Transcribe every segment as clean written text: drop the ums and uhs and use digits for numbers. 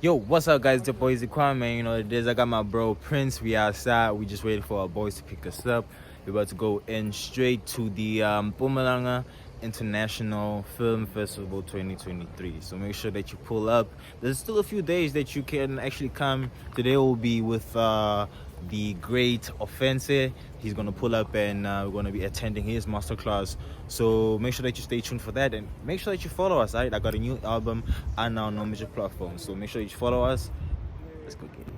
Yo, what's up, guys? It's your boy Eezy Kwan, man. You know, there's I got my bro Prince. We outside. We just waiting for our boys to pick us up. We're about to go in straight to the Mpumalanga International Film Festival 2023. So make sure that you pull up. There's still a few days that you can actually come. Today will be with the great Ofense. He's gonna pull up and we're gonna be attending his masterclass. So make sure that you stay tuned for that and make sure that you follow us. Right? I got a new album on our no major platforms. So make sure that you follow us. Let's go get it.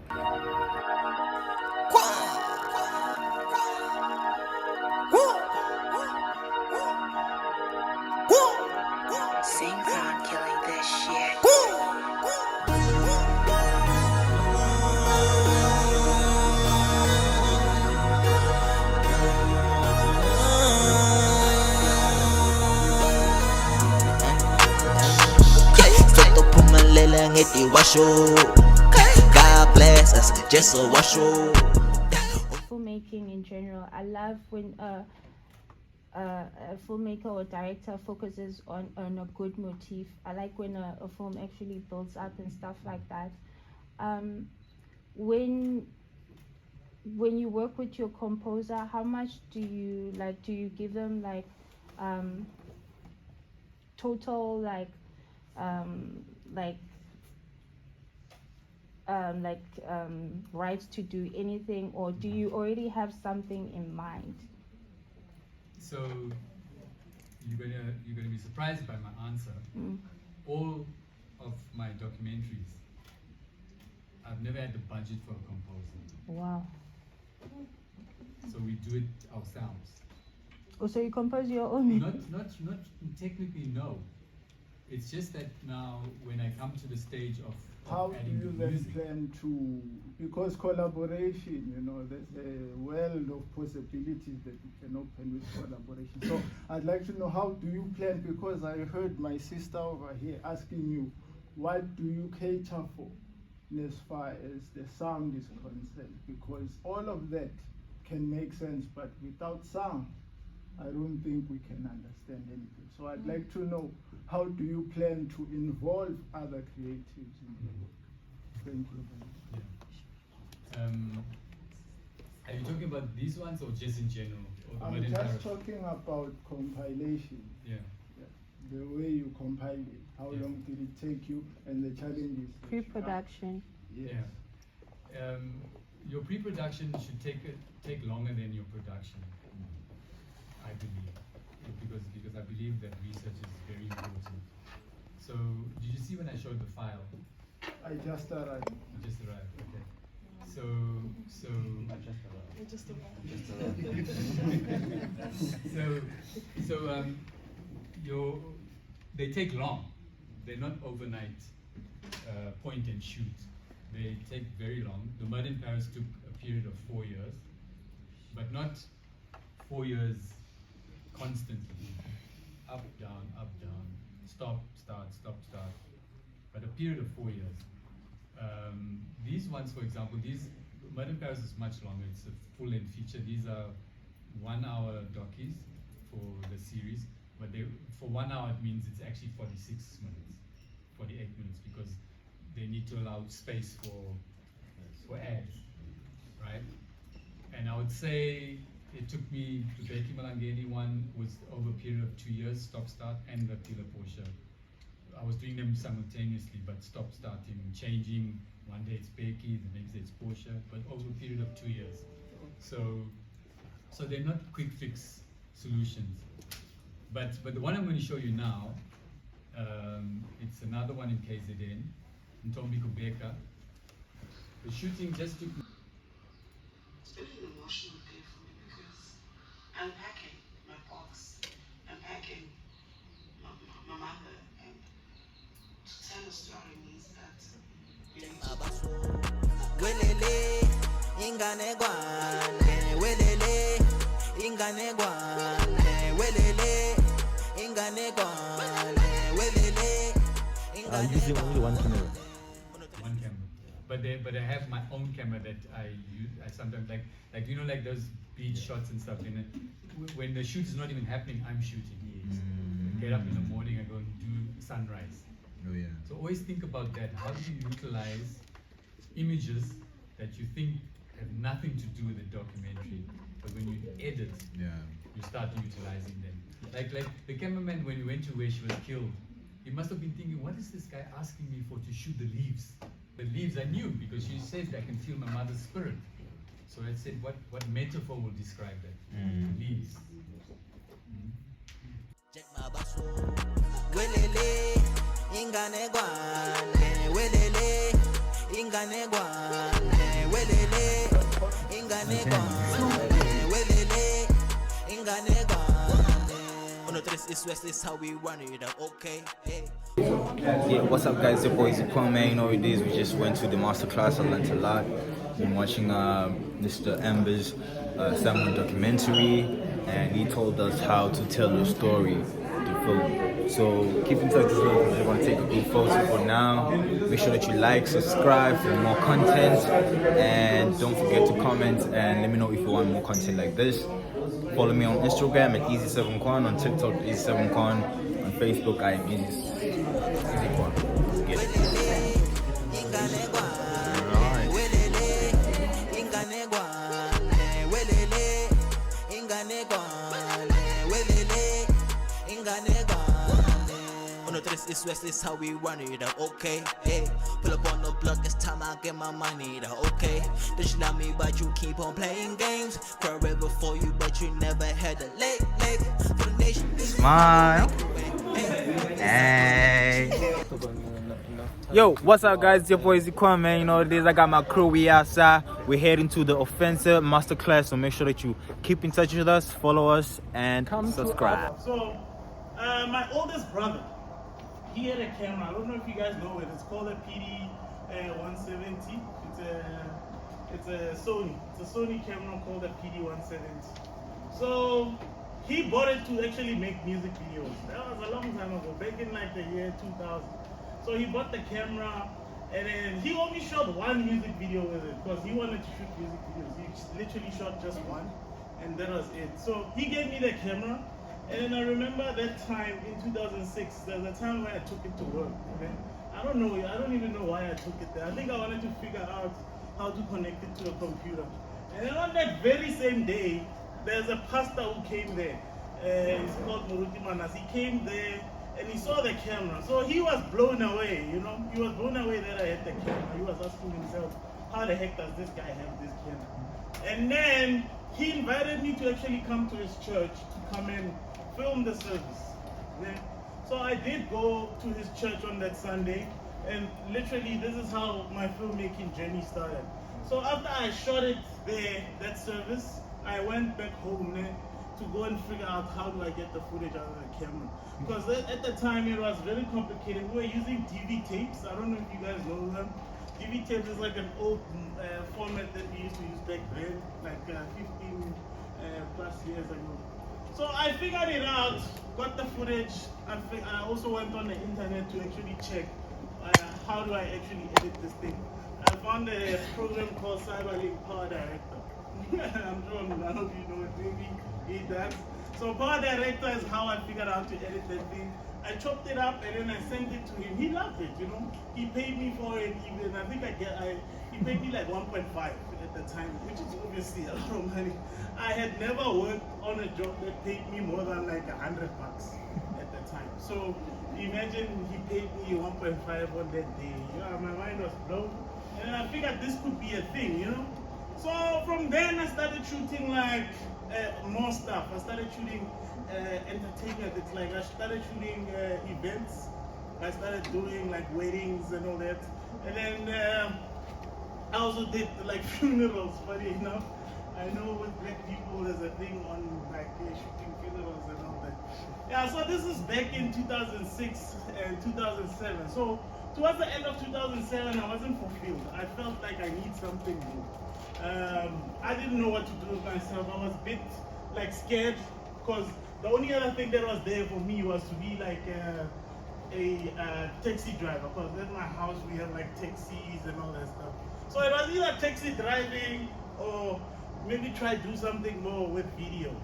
Killing this shit. God bless us, just a washo. Filmmaking in general, I love when a filmmaker or director focuses on a good motif. I like when a film actually builds up and stuff like that. When you work with your composer, how much do you give them total rights to do anything, or do you already have something in mind? So you're gonna be surprised by my answer. All of my documentaries, I've never had the budget for a composer. Wow. So we do it ourselves. Oh, so you compose your own? Not technically, no. It's just that now when I come to the stage of how do adding you the then music, plan to, because collaboration, there's a world of possibilities that you can open with collaboration. So I'd like to know, how do you plan, because I heard my sister over here asking you, what do you cater for as far as the sound is concerned? Because all of that can make sense, but without sound, I don't think we can understand anything. So I'd like to know, how do you plan to involve other creatives in the work? Thank you. Are you talking about these ones or just in general? Or the I'm Modern just Paris? talking about compilation. Yeah. The way you compile it. How long did it take you, and the challenges? Pre-production. Yes. Yeah. Your pre-production should take longer than your production, I believe, because I believe that research is very important. So, did you see when I showed the file? I just arrived. You just arrived, okay. So they take long. They're not overnight point and shoot. They take very long. The Mud in Paris took a period of 4 years, but not 4 years constantly. Up, down, stop, start, but a period of 4 years. These ones, for example, Mud in Paris is much longer. It's a full-length feature. These are 1 hour docies for the series, but for 1 hour it means it's actually 46 minutes, 48 minutes, because they need to allow space for ads, right? And I would say it took me, the Mpumalanga one was over a period of 2 years, stop, start, and the Pila Porsche. I was doing them simultaneously, but stop, starting, changing. One day it's Becky, the next day it's Porsche, but over a period of 2 years. So they're not quick fix solutions. But the one I'm going to show you now, it's another one in KZN, in Thombi, Mkhubeka. The shooting just took. It's been an emotional day for me because unpacking my box, unpacking my mother, and to tell a story means that you need to. Using only one camera. One camera, but I have my own camera that I use. I sometimes like those beach shots and stuff. In it, when the shoot is not even happening, I'm shooting. Get up in the morning, I go and do sunrise. Oh yeah. So always think about that. How do you utilize images that you think have nothing to do with the documentary, but when you edit, you start utilizing them. Like the cameraman, when he went to where she was killed, he must have been thinking, what is this guy asking me for to shoot the leaves? The leaves I knew, because she said I can feel my mother's spirit. So I said, what metaphor will describe that? Leaves. Welele, ingane gwane, welele, ingane gwane, welele, ingane gwane, welele, ingane gwane. On the tres is west is how we run it up, okay? Hey. Yeah, what's up guys, your boy Eezy Kwan, man. You know what it is, we just went to the masterclass, I learned a lot. Been watching Mr. Enver Samuel documentary, and he told us how to tell a story to film. So keep in touch with me if you want to take a good photo for now. Make sure that you like, subscribe for more content, and don't forget to comment and let me know if you want more content like this. Follow me on Instagram at Eezy Kwan, on TikTok Eezy Kwan, on Facebook I am Eezy Kwan. Let's get it. It's west is how we run it up, okay? Hey, pull up on the block, it's time I get my money, okay? Bitch, you love me, but you keep on playing games. Forever for you, but you never had a late. For the nation, Smile. Hey. Yo, what's up guys? It's your boy Eezy Kwan, man. You know what it is, I got my crew, we outside. We're heading to the Ofense masterclass, so make sure that you keep in touch with us, follow us, and subscribe. So, my oldest brother, he had a camera. I don't know if you guys know it. It's called a PD 170. It's a Sony. It's a Sony camera called a PD 170. So he bought it to actually make music videos. That was a long time ago, back in like the year 2000. So he bought the camera, and then he only shot one music video with it because he wanted to shoot music videos. He literally shot just one, and that was it. So he gave me the camera. And then I remember that time in 2006, there was a time where I took it to work. Okay? I don't even know why I took it there. I think I wanted to figure out how to connect it to a computer. And then on that very same day, there's a pastor who came there. He's called Moruti Manas. He came there and he saw the camera. So he was blown away, you know. He was blown away that I had the camera. He was asking himself, how the heck does this guy have this camera? And then he invited me to actually come to his church to come and film the service. Okay? So I did go to his church on that Sunday, and literally this is how my filmmaking journey started. So after I shot it there, that service, I went back home to go and figure out how do I get the footage out of the camera. Because at the time it was very complicated. We were using DV tapes. I don't know if you guys know them. DV tapes is like an old format that we used to use back then, like 15 plus years ago. So I figured it out, got the footage. I also went on the internet to actually check how do I actually edit this thing. I found a program called CyberLink Power Director. I'm sure none of you know it, maybe he does. So Power Director is how I figured out to edit that thing. I chopped it up and then I sent it to him. He loved it, you know. He paid me for it even. I think he paid me like 1.5 at the time, which is obviously a lot of money. I had never worked on a job that paid me more than like $100 at the time. So imagine he paid me 1.5 on that day. Yeah, my mind was blown. And I figured this could be a thing, you know. So from then I started shooting like more stuff. I started shooting entertainment. It's like I started shooting events. I started doing like weddings and all that. And then I also did like funerals, funny enough. I know with black people there's a thing on like shooting funerals and all that. Yeah, so this is back in 2006 and 2007. So towards the end of 2007, I wasn't fulfilled. I felt like I need something new. I didn't know what to do with myself. I was a bit like scared because the only other thing that was there for me was to be like a taxi driver, because at my house we have like taxis and all that stuff. So it was either taxi driving or maybe try to do something more with video.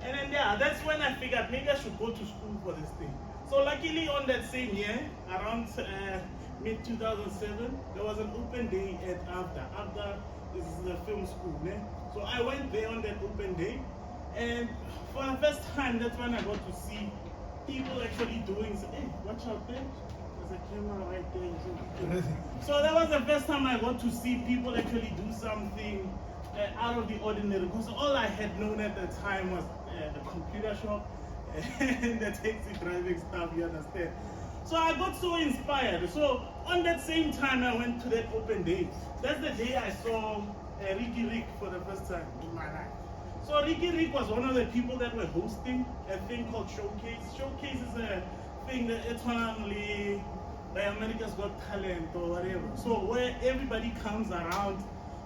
And then yeah, that's when I figured maybe I should go to school for this thing. So luckily on that same year, around mid 2007, there was an open day at AFDA. AFDA is the film school. So I went there on that open day, and for the first time, that's when I got to see people actually doing. Hey, watch out there! There's a camera right there. So that was the first time I got to see people actually do something out of the ordinary. Because all I had known at the time was the computer shop and the taxi driving stuff. You understand? So I got so inspired. So on that same time, I went to that open day. That's the day I saw Ricky Rick for the first time in my life. So Ricky Rick was one of the people that were hosting a thing called Showcase. Showcase is a thing that it's only like America's Got Talent or whatever. So where everybody comes around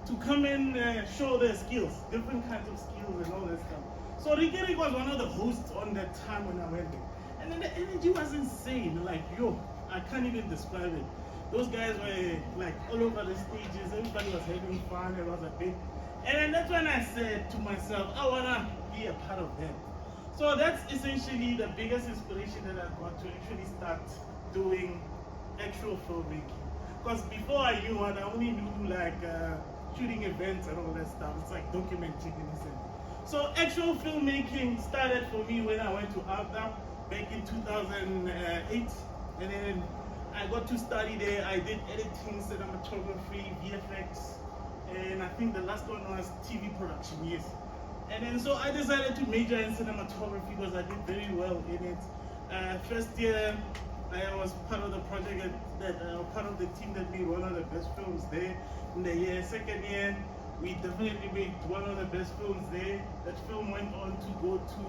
to come and show their skills, different kinds of skills and all that stuff. So Ricky Rick was one of the hosts on that time when I went there. And then the energy was insane. Like, yo, I can't even describe it. Those guys were like all over the stages. Everybody was having fun. It was a big. And then that's when I said to myself, I wanna be a part of that. So that's essentially the biggest inspiration that I got to actually start doing actual filmmaking. Because before I knew what, I only knew like shooting events and all that stuff. It's like documenting in a sense. So actual filmmaking started for me when I went to AFDA back in 2008. And then I got to study there. I did editing, cinematography, VFX, and I think the last one was TV production, yes. And then so I decided to major in cinematography because I did very well in it. First year, I was part of the project part of the team that made one of the best films there in the year. Second year, we definitely made one of the best films there. That film went on to go to,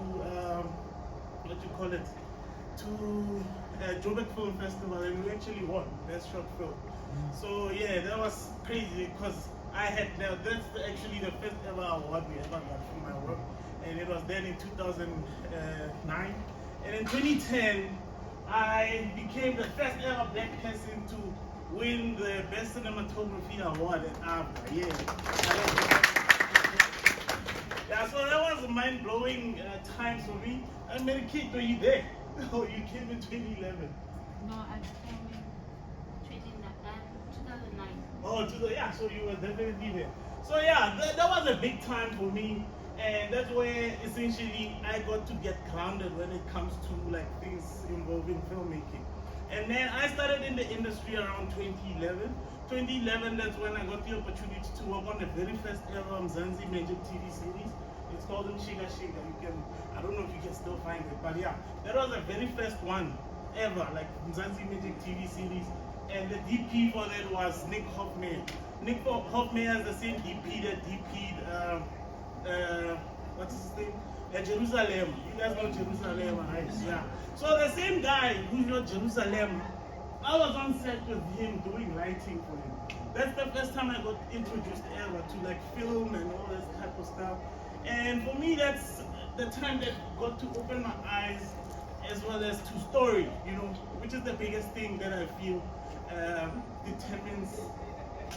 to Joburg Film Festival, and we actually won Best Short Film. So yeah, that was crazy because that's actually the first ever award we ever got for my work, and it was then in 2009. And in 2010, I became the first ever black person to win the Best Cinematography Award at AFDA. Yeah, so that was a mind-blowing time for me. I met a kid, were you there? Oh, you came in 2011. No, I came in 2009. Oh, yeah, so you were definitely there. So yeah, that was a big time for me. And that's where essentially I got to get grounded when it comes to like things involving filmmaking. And then I started in the industry around 2011. 2011, that's when I got the opportunity to work on the very first ever Mzansi Magic TV series. It's called Shiga Shiga. I don't know if you can still find it, but yeah, that was the very first one ever, like Mzansi Magic TV series. And the DP for that was Nick Hofmeyer. Nick Hofmeyer is the same DP that DP'd what's his name? Jerusalem. You guys know Jerusalem, right? Yeah. So the same guy who wrote Jerusalem, I was on set with him doing lighting for him. That's the first time I got introduced ever to like film and all this type of stuff. And for me, that's the time that got to open my eyes as well as to story, you know, which is the biggest thing that I feel determines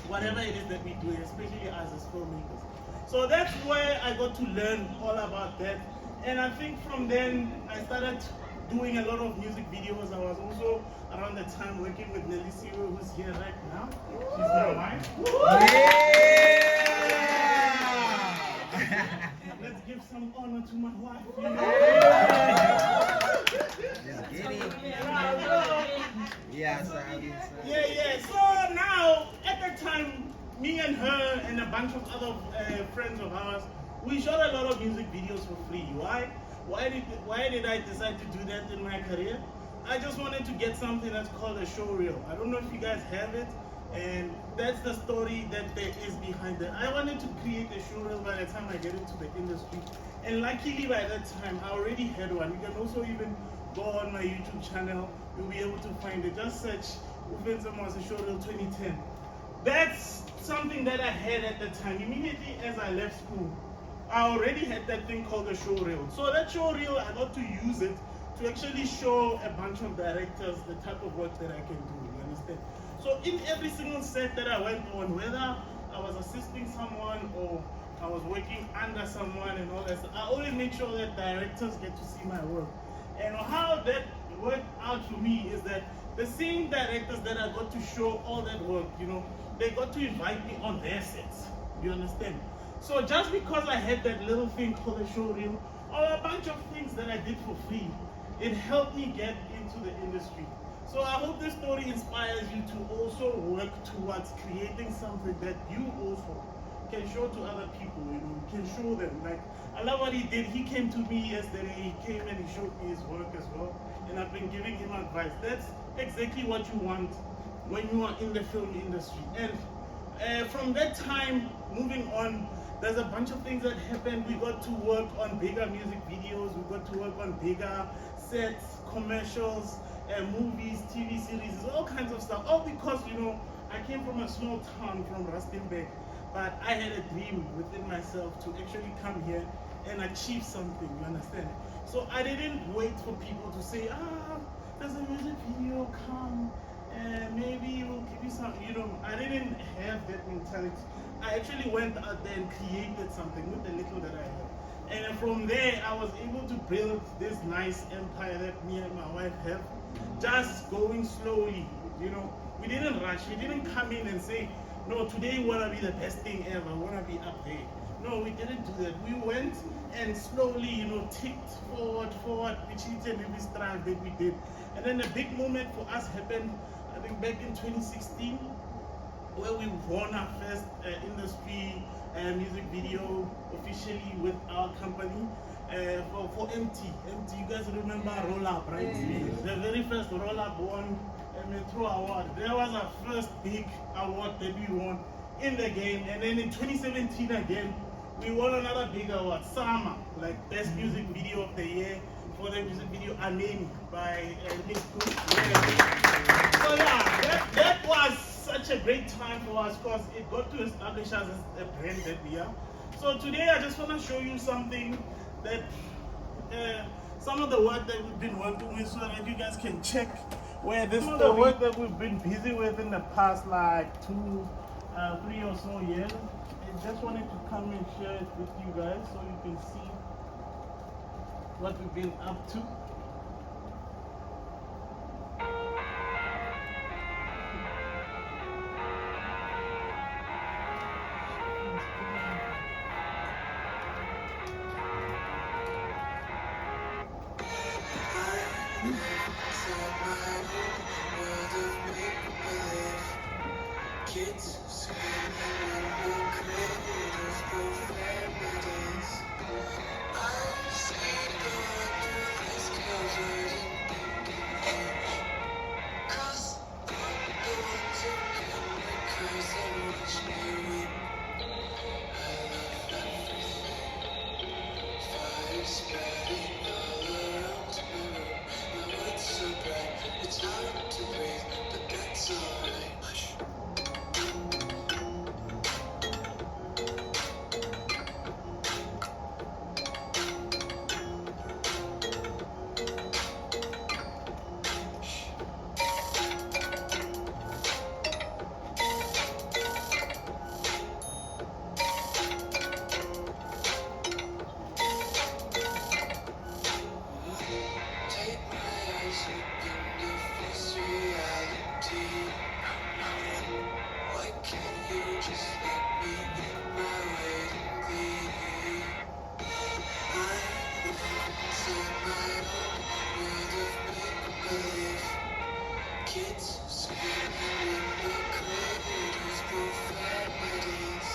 whatever it is that we do, especially as filmmakers. So that's where I got to learn all about that. And I think from then I started doing a lot of music videos. I was also around the time working with Nelisiwe, who's here right now. She's my wife. Yeah! Let's give some honor to my wife. Just kidding. Yeah, So now, at that time, me and her and a bunch of other friends of ours, we shot a lot of music videos for free. Why? Why did I decide to do that in my career? I just wanted to get something that's called a show reel. I don't know if you guys have it, and that's the story that there is behind it. I wanted to create a show reel by the time I get into the industry, and luckily by that time I already had one. You can also even go on my YouTube channel, you'll be able to find it. Just search Ofenste Mwase Show Reel 2010. That's something that I had at the time. Immediately as I left school, I already had that thing called a show reel. So that show reel, I got to use it to actually show a bunch of directors the type of work that I can do, you understand? So in every single set that I went on, whether I was assisting someone or I was working under someone and all that stuff, I always make sure that directors get to see my work. And how that worked out for me is that the same directors that I got to show all that work, you know, they got to invite me on their sets. You understand? So just because I had that little thing called a show reel, or a bunch of things that I did for free, it helped me get into the industry. So I hope this story inspires you to also work towards creating something that you also can show to other people, you know, can show them. Like, I love what he did. He came to me yesterday, he came and he showed me his work as well, and I've been giving him advice. That's exactly what you want when you are in the film industry. And from that time, moving on, there's a bunch of things that happened. We got to work on bigger music videos, we got to work on bigger sets, commercials, movies, TV series, all kinds of stuff. All because, you know, I came from a small town from Rustenburg, but I had a dream within myself to actually come here and achieve something, you understand? So I didn't wait for people to say, there's a music video, come, and maybe we'll give you some, you know. I didn't have that mentality. I actually went out there and created something with the little that I had. And from there, I was able to build this nice empire that me and my wife have, just going slowly, you know. We didn't rush, we didn't come in and say, no, today we want to be the best thing ever, we want to be up there. No, we didn't do that. We went and slowly, you know, ticked forward, which each and every stride that we did. And then a big moment for us happened, I think back in 2016, where we won our first industry music video officially with our company for MT. You guys remember Roll Up, right? The very first Roll Up won a Metro Award. That was our first big award that we won in the game. And then in 2017 again, we won another big award, Summer, like Best Music Video of the Year for the music video Anemi by Mkhubeka. So yeah, that was such a great time for us because it got to establish us as a brand that we are. So today I just want to show you something that, some of the work that we've been working with so that you guys can check where this the work that we've been busy with in the past like 3 or so years. I just wanted to come and share it with you guys so you can see what we've been up to. Kids screaming in the cradles for families. I see God through this closet cross the ones who can the curse and watch me weep. I love everything. Fire spreading all around me. My world's so bright, it's hard to breathe, but that's alright. Hush. Take my eyes open to face reality. Why can't you just let me in my way and be? I'm inside my own world of make-believe. Kids screaming in the cradles for families.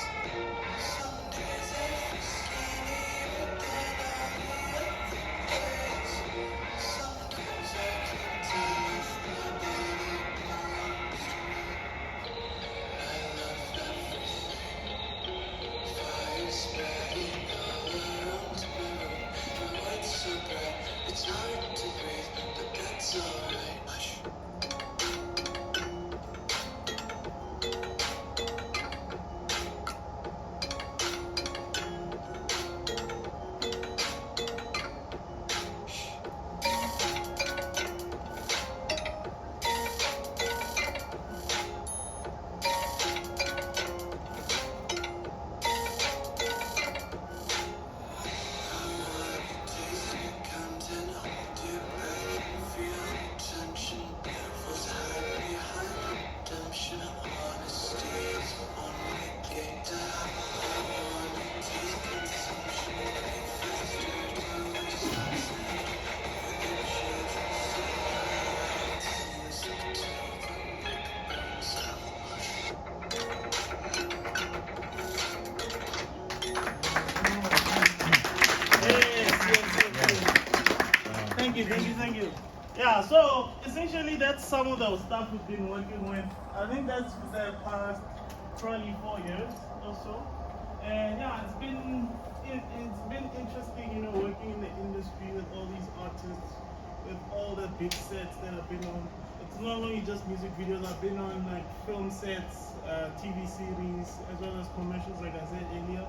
Some days I feel skinnier than all the other days. Sometimes I can't tell if my belly belongs to me. I love everything. thank you. Yeah, so essentially that's some of the stuff we've been working with. I think that's for the past probably 4 years or so. And yeah, it's been interesting, you know, working in the industry with all these artists, with all the big sets that I've been on. It's not only just music videos, I've been on like film sets, TV series, as well as commercials, like I said earlier.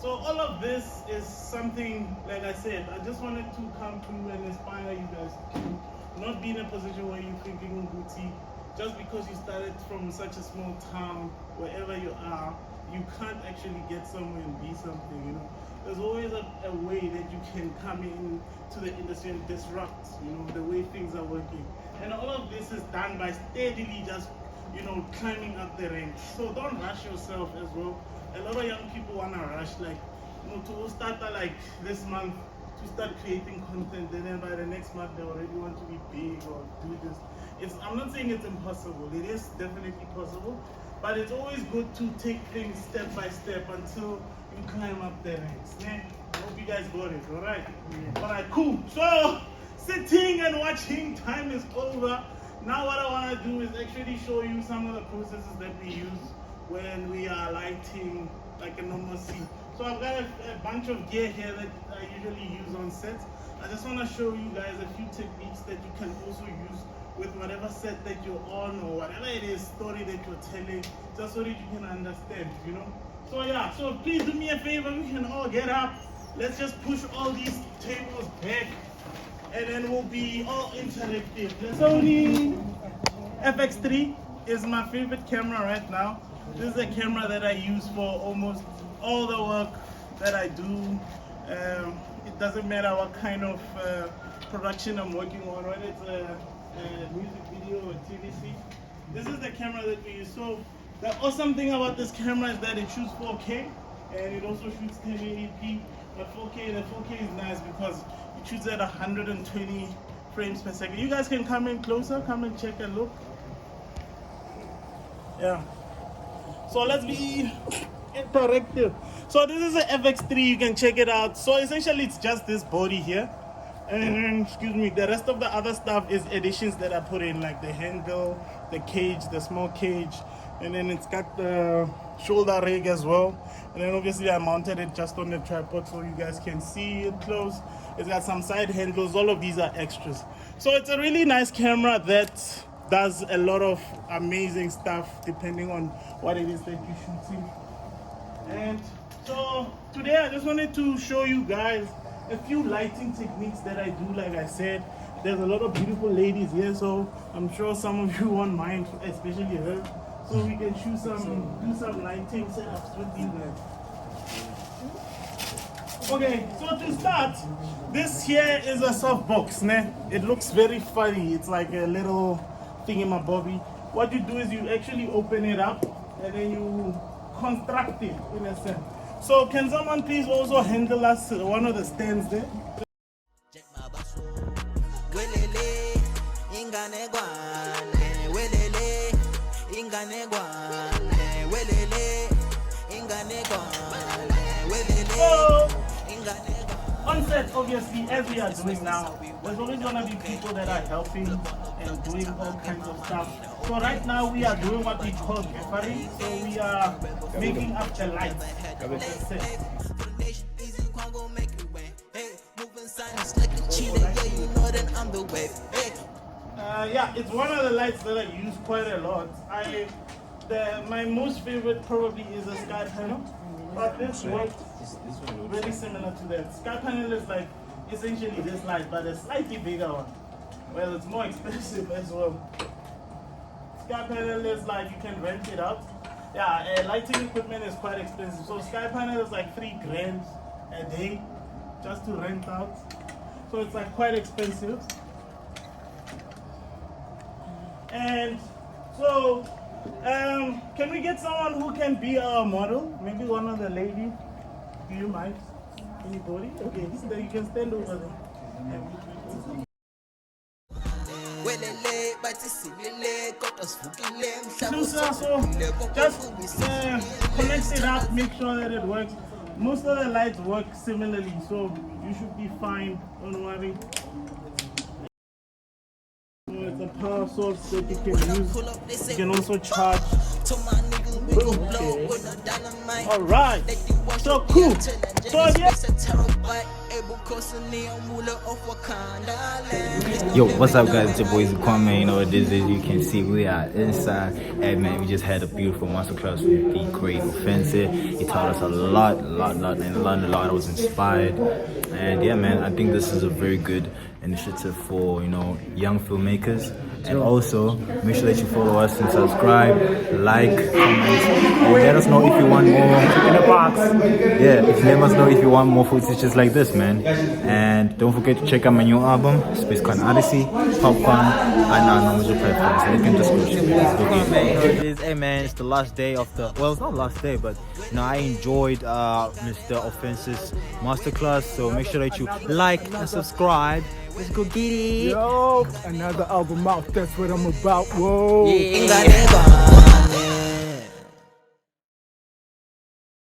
So all of this is something, like I said, I just wanted to come through and inspire you guys to not be in a position where you're thinking Guti, just because you started from such a small town, wherever you are, you can't actually get somewhere and be something, you know. There's always a way that you can come in to the industry and disrupt, you know, the way things are working. And all of this is done by steadily just, you know, climbing up the ranks. So don't rush yourself as well. A lot of young people want to rush, like, you know, to start like this month, to start creating content, and then by the next month they already want to be big or do this. I'm not saying it's impossible, it is definitely possible, but it's always good to take things step by step until you climb up the ranks. I hope you guys got it, alright? Yeah. Alright, cool. So, sitting and watching, time is over. Now what I want to do is actually show you some of the processes that we use when we are lighting like a normal scene. So I've got a bunch of gear here that I usually use on set. I just want to show you guys a few techniques that you can also use with whatever set that you're on or whatever it is, story that you're telling, just so that you can understand, you know. So yeah, so please do me a favor, we can all get up. Let's just push all these tables back and then we'll be all interactive. The Sony FX3 is my favorite camera right now. This is a camera that I use for almost all the work that I do. It doesn't matter what kind of production I'm working on, whether it's a music video or TVC. This is the camera that we use. So the awesome thing about this camera is that it shoots 4K and it also shoots 1080p. But 4K, the 4K is nice because it shoots at 120 frames per second. You guys can come in closer, come and check and look. Yeah. So let's be interactive. So this is an FX3, you can check it out. So essentially it's just this body here. And excuse me, the rest of the other stuff is additions that I put in, like the handle, the cage, the small cage, and then it's got the shoulder rig as well. And then obviously I mounted it just on the tripod so you guys can see it close. It's got some side handles, all of these are extras. So it's a really nice camera that does a lot of amazing stuff depending on what it is that you're shooting. And so today I just wanted to show you guys a few lighting techniques that I do. Like I said, there's a lot of beautiful ladies here, so I'm sure some of you won't mind, especially her. So we can do some lighting setups with you guys. Okay, so to start, this here is a softbox, ne? It looks very funny. It's like a little thingamabobby. What you do is you actually open it up and then you construct it in a sense. So can someone please also handle us one of the stands there? On set, obviously, as we are doing now, there's always going to be people that are helping and doing all kinds of stuff. So right now we are doing what we call gaffering. So we are making up the lights. Yeah, it's one of the lights that I use quite a lot. My most favorite probably is a sky panel, but this works very similar to that. Sky panel is like essentially this light, but a slightly bigger one. Well, it's more expensive as well. Sky panel is like you can rent it out. Yeah, lighting equipment is quite expensive. So sky panel is like $3,000 a day just to rent out. So it's like quite expensive. And so, can we get someone who can be our model? Maybe one of the ladies. Do you mind? Anybody? Okay, so you can stand over there. Closer, so just connect it up, make sure that it works. Most of the lights work similarly, so you should be fine, don't worry. camera source that you can use. You can also charge. Okay. Alright. So cool. So yeah. Yo, what's up guys, it's your boy Eezy Kwan, man. You know what it is, as you can see, we are inside. Hey man, we just had a beautiful masterclass with the great Ofense. He taught us a lot, and learned a lot. I was inspired. And yeah man, I think this is a very good initiative for, you know, young filmmakers. And also, make sure that you follow us and subscribe, like, comment, and let us know if you want more in the box. Yeah, let us know if you want more footage just like this, man. And don't forget to check out my new album, Space Con Odyssey, Popcorn, and our major platforms. Link in the description. Hey man, it's the last day of the, well, it's not last day, but you know, I enjoyed Mr. Ofense's masterclass. So make sure that you like and subscribe. Let's go get it. Yo, another album out. That's what I'm about. Whoa. Ingane gwan